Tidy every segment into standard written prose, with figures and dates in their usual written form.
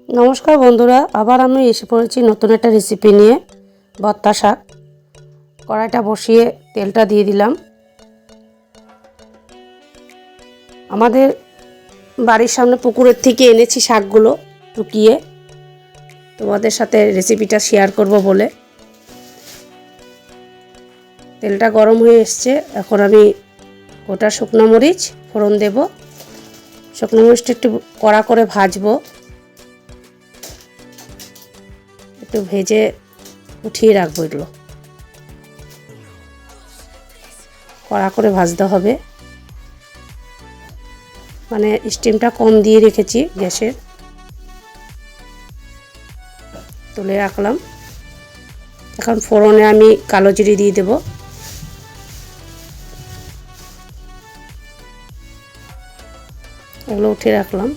নমস্কার বন্ধুরা, আবার আমি এসে পড়েছি নতুন একটা রেসিপি নিয়ে। ভর্তা শাক। কড়াইটা বসিয়ে তেলটা দিয়ে দিলাম। আমাদের বাড়ির সামনে পুকুরের থেকে এনেছি শাকগুলো টুকিয়ে, তোমাদের সাথে রেসিপিটা শেয়ার করব বলে। তেলটা গরম হয়ে এসছে, এখন আমি গোটা শুকনো মরিচ ফোড়ন দেব। শুকনো মরিচটা একটু কড়া করে ভাজবো, একটু ভেজে উঠিয়ে রাখবো। এগুলো কড়া করে ভাজতে হবে, মানে স্টিমটা কম দিয়ে রেখেছি গ্যাসের, তুলে রাখলাম। এখন ফোড়নে আমি কালো জিরে দিয়ে দেব। এগুলো উঠে রাখলাম।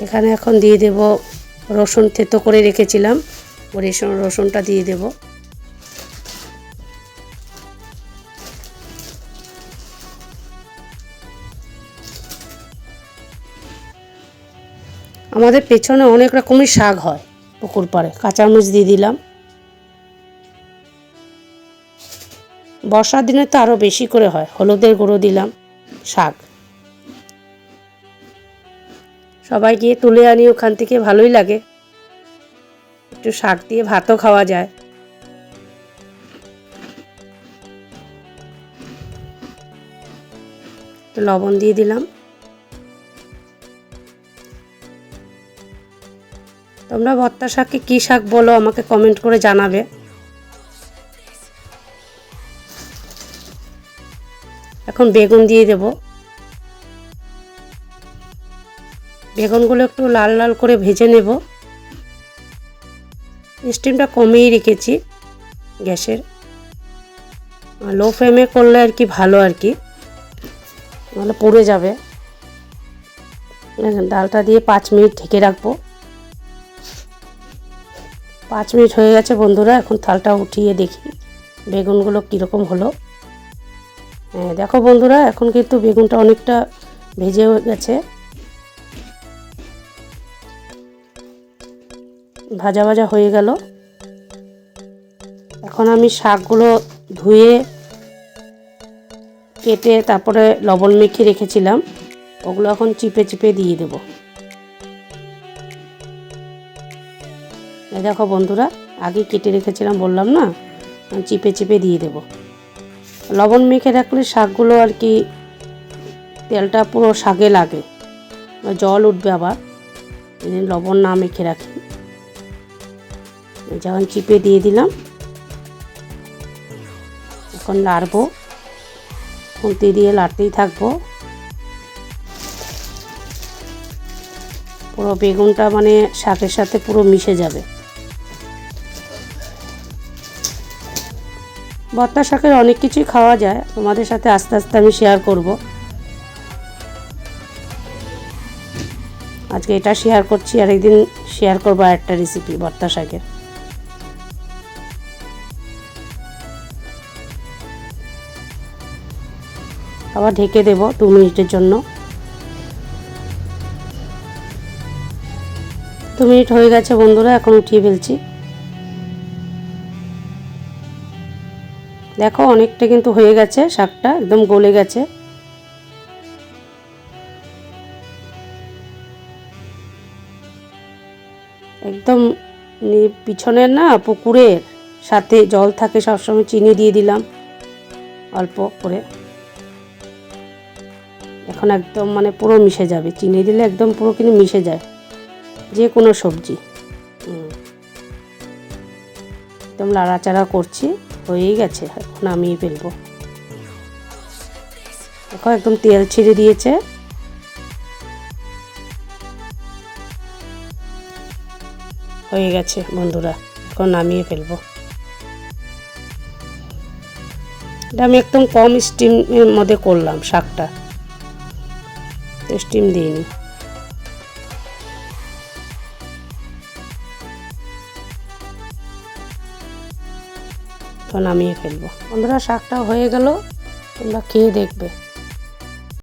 এখানে এখন দিয়ে দেব রসুন থেতো করে রেখেছিলাম, রসুনটা দিয়ে দেব। আমাদের পেছনে অনেক রকমের শাক হয় পুকুর পাড়ে। কাঁচামরিচ দিয়ে দিলাম। বর্ষার দিনে তো আরও বেশি করে হয়। হলুদের গুঁড়ো দিলাম। শাক সবাই গিয়ে তুলে আনি ওখান থেকে, ভালোই লাগে। একটু শাক দিয়ে ভাতও খাওয়া যায়। একটু লবণ দিয়ে দিলাম। তোমরা ভর্তা শাককে কী শাক বলো আমাকে কমেন্ট করে জানাবে। এখন বেগুন দিয়ে দেব। বেগুনগুলো একটু লাল লাল করে ভেজে নেব। স্টিমটা কমিয়ে রেখেছি গ্যাসের, লো ফ্লেমে করলে আর কি ভালো, আর কি নাহলে পুড়ে যাবে। ডালটা দিয়ে 5 মিনিট ঢেকে রাখবো। 5 মিনিট হয়ে গেছে বন্ধুরা। এখন থালটা উঠিয়ে দেখি বেগুনগুলো কীরকম হলো। হ্যাঁ দেখো বন্ধুরা, এখন কিন্তু বেগুনটা অনেকটা ভেজে গেছে, ভাজা ভাজা হয়ে গেল। এখন আমি শাকগুলো ধুয়ে কেটে তারপরে লবণ মেখে রেখেছিলাম, ওগুলো এখন চিপে চিপে দিয়ে দেব। দেখো বন্ধুরা, আগে কেটে রেখেছিলাম বললাম না, চিপে চিপে দিয়ে দেব। লবণ মেখে রাখলে শাকগুলো আর কি তেলটা পুরো শাকে লাগে, জল উঠবে আবার, লবণ না মেখে রাখি। যখন চিপে দিয়ে দিলাম, এখন নাড়বো, খুন্তি দিয়ে নাড়তেই থাকবো। পুরো বেগুনটা মানে শাকের সাথে পুরো মিশে যাবে। ভর্তা শাকের অনেক কিছুই খাওয়া যায়, তোমাদের সাথে আস্তে আস্তে আমি শেয়ার করব। আজকে এটা শেয়ার করছি, আর একদিন শেয়ার করবো একটা রেসিপি ভর্তা শাকের। আবার ঢেকে দেব 2 মিনিটের জন্য। 2 মিনিট হয়ে গেছে বন্ধুরা, এখন উঠিয়ে ফেলছি। দেখো অনেকটা কিন্তু হয়ে গেছে, শাকটা একদম গলে গেছে। একদম পিছনের না পুকুরের সাথে জল থাকে সবসময়, চিনি দিয়ে দিলাম অল্প করে। এখন একদম মানে পুরো মিশে যাবে, চিনি দিলে একদম পুরো কিন্তু মিশে যায় যে কোনো সবজি। একদম লাড়াচাড়া করছি, হয়েই গেছে। এখন নামিয়ে ফেলবো। দেখো একদম তেল ছেড়ে দিয়েছে। হয়ে গেছে বন্ধুরা, এখন নামিয়ে ফেলবো। এটা আমি একদম কম স্টিমের মধ্যে করলাম শাকটা, স্টিম দিইনি। নামিয়ে ফেলবো বন্ধুরা। শাকটা হয়ে গেল, তোমরা খেয়ে দেখবে।